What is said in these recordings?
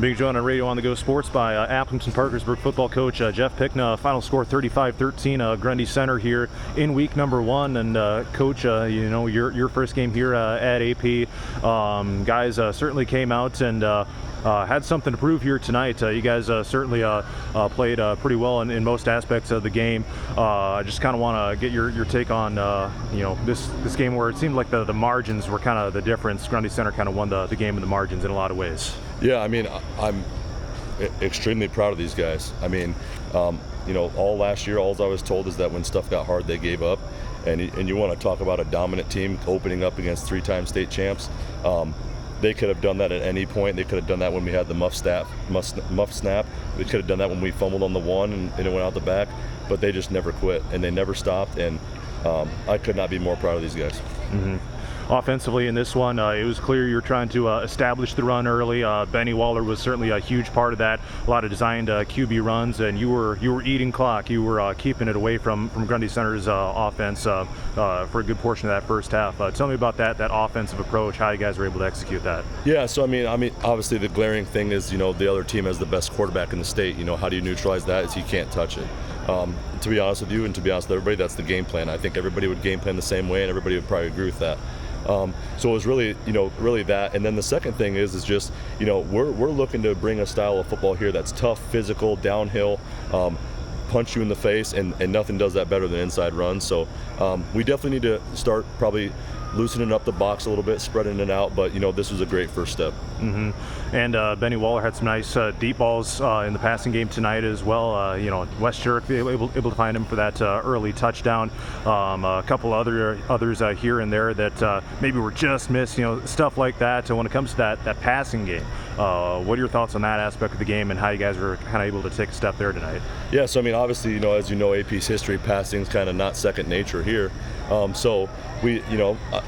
Being joined on Radio on the Go Sports by Appleton Parkersburg football coach Jeff Pikna. Final score 35-13, Grundy Center here in week number 1. And coach, your first game here at AP. Guys certainly came out and had something to prove here tonight. You guys certainly played pretty well in most aspects of the game. I just kind of want to get your take on this game where it seemed like the margins were kind of the difference. Grundy Center kind of won the game in the margins in a lot of ways. Yeah, I mean, I'm extremely proud of these guys. I mean, all last year, all I was told is that when stuff got hard, they gave up. And you want to talk about a dominant team opening up against 3-time state champs. They could have done that at any point. They could have done that when we had the muff snap. They could have done that when we fumbled on the one and it went out the back. But they just never quit, and they never stopped. And I could not be more proud of these guys. Mm-hmm. Offensively in this one, it was clear you were trying to establish the run early. Benny Waller was certainly a huge part of that. A lot of designed QB runs, and you were eating clock. You were keeping it away from Grundy Center's offense for a good portion of that first half. Tell me about that offensive approach, how you guys were able to execute that. Yeah, so I mean, obviously the glaring thing is, the other team has the best quarterback in the state. How do you neutralize that? Is he can't touch it. To be honest with you, and to be honest with everybody, that's the game plan. I think everybody would game plan the same way, and everybody would probably agree with that. So it was really that. And then the second thing is just, we're looking to bring a style of football here that's tough, physical, downhill, punch you in the face, and nothing does that better than inside runs. So we definitely need to start probably loosening up the box a little bit, spreading it out, but this was a great first step. Mm-hmm. And Benny Waller had some nice deep balls in the passing game tonight as well. Wes Jurek able to find him for that early touchdown. A couple others here and there that maybe were just missed. Stuff like that. So when it comes to that passing game, what are your thoughts on that aspect of the game and how you guys were kind of able to take a step there tonight? Yeah, so I mean, obviously, as you know, AP's history, passing is kind of not second nature here. So we,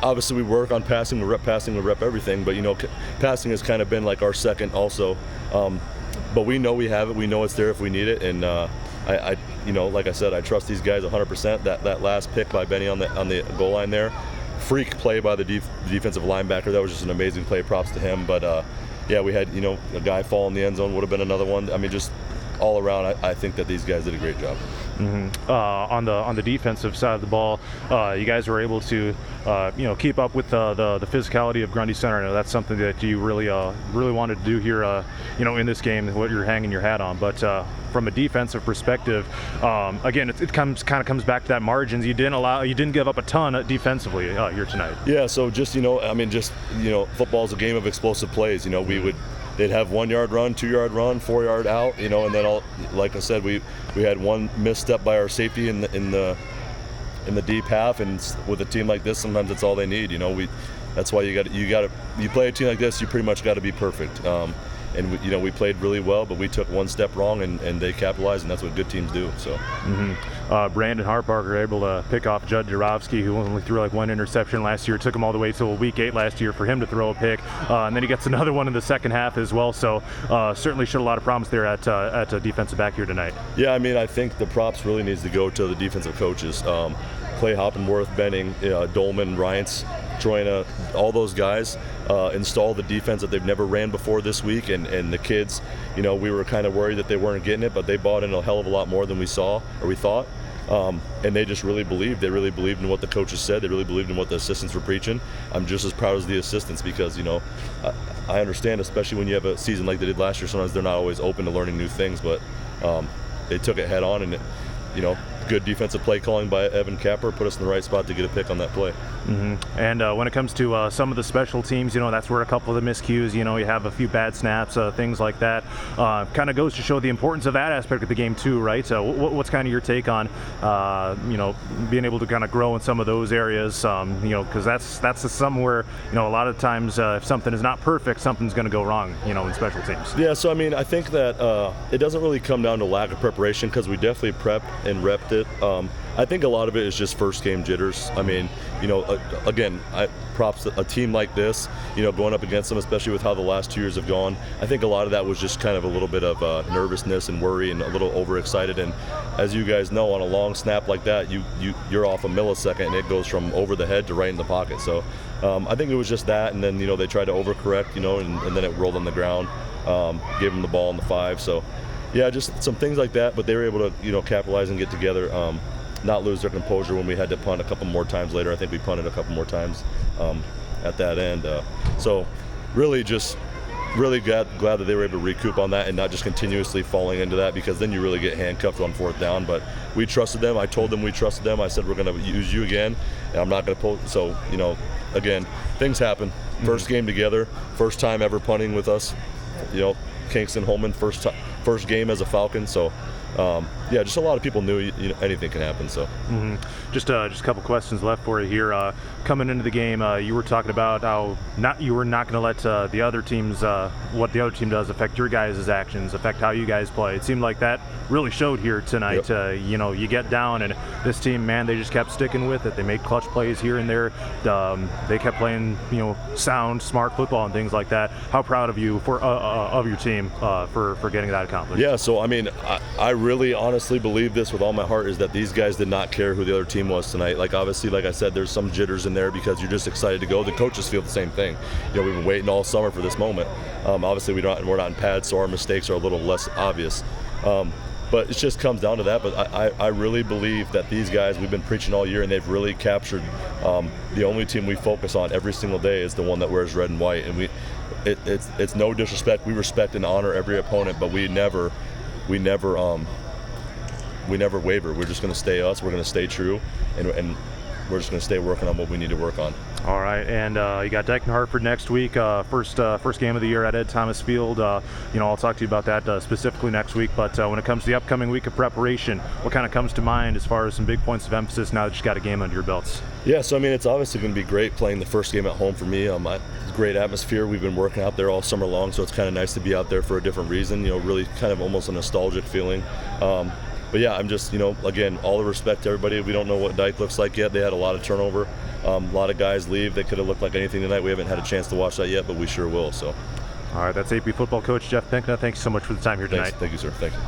obviously we work on passing, we rep everything, but passing has kind of been like our second also. But we know we have it, we know it's there if we need it, and I like I said, I trust these guys 100%. That last pick by Benny on the goal line there, freak play by the defensive linebacker. That was just an amazing play. Props to him. But yeah, we had a guy fall in the end zone, would have been another one. I mean, just all around, I think that these guys did a great job. Mm-hmm. On the defensive side of the ball, you guys were able to keep up with the physicality of Grundy Center. I know that's something that you really wanted to do here in this game, what you're hanging your hat on. But from a defensive perspective, again, it comes back to that margins. You didn't give up a ton defensively here tonight. Yeah, so just football's a game of explosive plays. They'd have 1 yard run, 2 yard run, 4 yard out, and then like I said, we had one misstep by our safety in the deep half, and with a team like this, sometimes that's all they need. That's why you play a team like this, you pretty much got to be perfect. And we played really well, but we took one step wrong, and they capitalized, and that's what good teams do. So, Brandon Hartbarker able to pick off Judd Jarofsky, who only threw like one interception last year. It took him all the way till week 8 last year for him to throw a pick, and then he gets another one in the second half as well. So certainly showed a lot of promise there at defensive back here tonight. Yeah, I mean, I think the props really needs to go to the defensive coaches. Clay Hoppenworth, Benning, Dolman, Ryance, Troina, all those guys install the defense that they've never ran before this week, and the kids, we were kind of worried that they weren't getting it, but they bought in a hell of a lot more than we thought, and they just really believed. They really believed in what the coaches said. They really believed in what the assistants were preaching. I'm just as proud as the assistants because I understand, especially when you have a season like they did last year, sometimes they're not always open to learning new things, but they took it head on, and good defensive play calling by Evan Capper put us in the right spot to get a pick on that play. Mm-hmm. And when it comes to some of the special teams, that's where a couple of the miscues, you have a few bad snaps, things like that. Kind of goes to show the importance of that aspect of the game too, right? So what's kind of your take on, being able to kind of grow in some of those areas, because that's somewhere, a lot of times if something is not perfect, something's going to go wrong, in special teams. Yeah, so I mean, I think that it doesn't really come down to lack of preparation because we definitely prepped and repped it. I think a lot of it is just first game jitters. I mean, again, props to a team like this, going up against them, especially with how the last 2 years have gone. I think a lot of that was just kind of a little bit of nervousness and worry and a little overexcited. And as you guys know, on a long snap like that, you're off a millisecond and it goes from over the head to right in the pocket. So I think it was just that, and then they tried to overcorrect, and then it rolled on the ground. gave them the ball in the 5. So, yeah, just some things like that. But they were able to, capitalize and get together, not lose their composure when we had to punt a couple more times later. I think we punted a couple more times at that end. So, really just really glad that they were able to recoup on that and not just continuously falling into that, because then you really get handcuffed on 4th down. But we trusted them. I told them we trusted them. I said, we're going to use you again, and I'm not going to pull. So, again, things happen. First game together, first time ever punting with us. Kingston Holman, first game as a Falcon. So, just a lot of people knew anything can happen. So, just a couple questions left for you here. Coming into the game, you were talking about how you were not going to let the other teams, what the other team does, affect your guys' actions, affect how you guys play. It seemed like that really showed here tonight. Yep. You get down, and this team, man, they just kept sticking with it. They made clutch plays here and there. They kept playing, sound, smart football and things like that. How proud of you of your team for getting that accomplished? Yeah. So I really honestly believe this with all my heart, is that these guys did not care who the other team was tonight. Like, obviously, like I said, there's some jitters in there because you're just excited to go. The coaches feel the same thing. We've been waiting all summer for this moment. Obviously, we're not in pads, so our mistakes are a little less obvious. But it just comes down to that. But I really believe that these guys, we've been preaching all year, and they've really captured the only team we focus on every single day is the one that wears red and white. And it's no disrespect. We respect and honor every opponent, but we never waver. We're just going to stay us. We're going to stay true, and we're just going to stay working on what we need to work on. All right, and you got Dyke and Hartford next week, first game of the year at Ed Thomas Field. I'll talk to you about that specifically next week. But when it comes to the upcoming week of preparation, what kind of comes to mind as far as some big points of emphasis now that you've got a game under your belts? Yeah, so it's obviously going to be great playing the first game at home for me. Great atmosphere. We've been working out there all summer long, so it's kind of nice to be out there for a different reason. Really kind of almost a nostalgic feeling. But yeah, I'm just, again, all the respect to everybody. We don't know what Dyke looks like yet. They had a lot of turnover. A lot of guys leave. They could have looked like anything tonight. We haven't had a chance to watch that yet, but we sure will. So, all right, that's AP football coach Jeff Pikna. Thanks so much for the time here tonight. Thanks. Thank you, sir. Thank you.